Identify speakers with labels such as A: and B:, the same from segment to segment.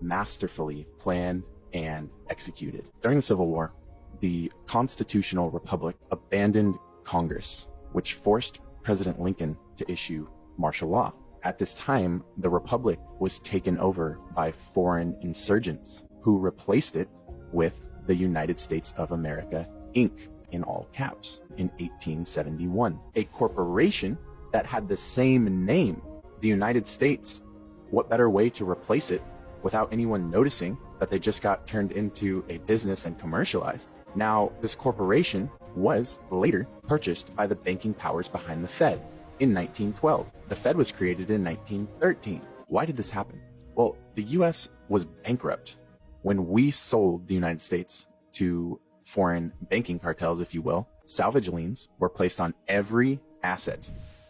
A: masterfully planned and executed. During the Civil War, the Constitutional Republic abandoned Congress, which forced President Lincoln to issue martial law. At this time, the Republic was taken over by foreign insurgents who replaced it with the United States of America, Inc., in all caps, in 1871. A corporation that had the same name, the United States. What better way to replace it without anyone noticing that they just got turned into a business and commercialized? Now, this corporation was later purchased by the banking powers behind the Fed in 1912. The Fed was created in 1913. Why did this happen? Well, the US was bankrupt when we sold the United States to foreign banking cartels, if you will. Salvage liens were placed on every asset.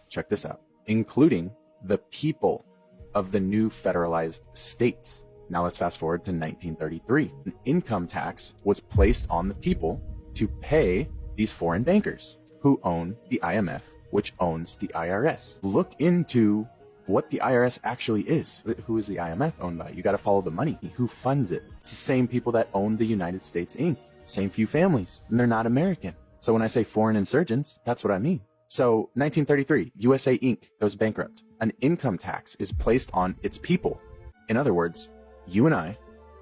A: Check this out, including the people of the new federalized states. Now let's fast forward to 1933. An income tax was placed on the people to pay these foreign bankers who own the IMF, which owns the IRS. Look into what the IRS actually is. Who is the IMF owned by? You got to follow the money. Who funds it? It's the same people that own the United States Inc. Same few families, and they're not American. So when I say foreign insurgents, that's what I mean. So 1933, USA Inc. goes bankrupt. An income tax is placed on its people. In other words, you and I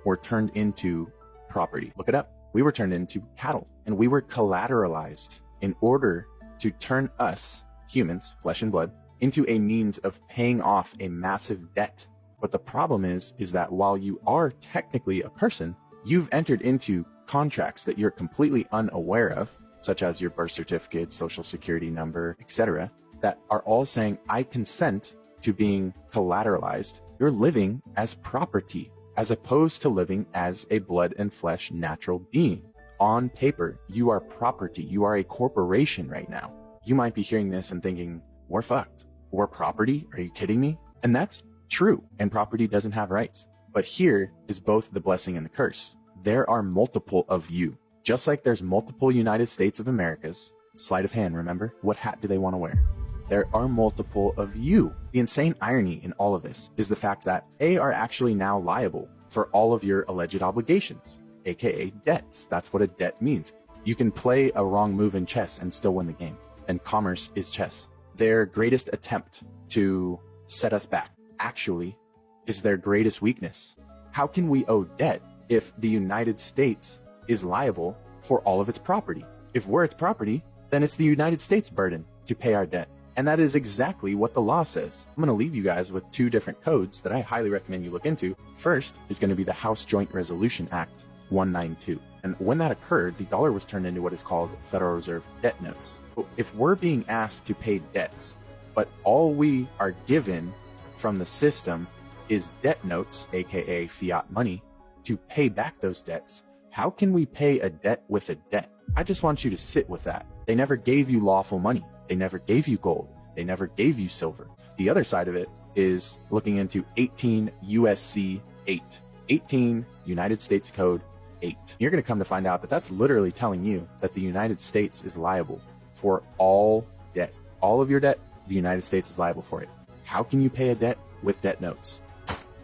A: were turned into property. Look it up. We were turned into cattle, and we were collateralized in order to turn us, humans, flesh and blood, into a means of paying off a massive debt. But the problem is that while you are technically a person, you've entered into contracts that you're completely unaware of, such as your birth certificate, social security number, etc., that are all saying, I consent to being collateralized. You're living as property, as opposed to living as a blood and flesh natural being. On paper, you are property. You are a corporation right now. You might be hearing this and thinking, we're fucked. We're property? Are you kidding me? And that's true. And property doesn't have rights. But here is both the blessing and the curse. There are multiple of you. Just like there's multiple United States of Americas. Sleight of hand, remember? What hat do they want to wear? There are multiple of you. The insane irony in all of this is the fact that they are actually now liable for all of your alleged obligations, aka debts. That's what a debt means. You can play a wrong move in chess and still win the game. And commerce is chess. Their greatest attempt to set us back actually is their greatest weakness. How can we owe debt if the United States is liable for all of its property? If we're its property, then it's the United States' burden to pay our debt. And that is exactly what the law says. I'm going to leave you guys with two different codes that I highly recommend you look into. First is going to be the House Joint Resolution Act 192. And when that occurred, the dollar was turned into what is called Federal Reserve debt notes. So if we're being asked to pay debts, but all we are given from the system is debt notes, aka fiat money, to pay back those debts, how can we pay a debt with a debt? I just want you to sit with that. They never gave you lawful money. They never gave you gold. They never gave you silver. The other side of it is looking into 18 USC 8, 18 United States Code 8. You're going to come to find out that that's literally telling you that the United States is liable for all debt. All of your debt, the United States is liable for it. How can you pay a debt with debt notes?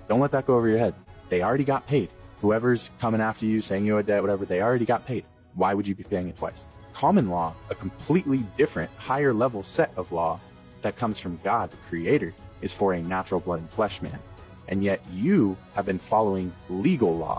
A: Don't let that go over your head. They already got paid. Whoever's coming after you, saying you owe a debt, whatever, they already got paid. Why would you be paying it twice? Common law, a completely different, higher level set of law that comes from God, the Creator, is for a natural blood and flesh man. And yet you have been following legal law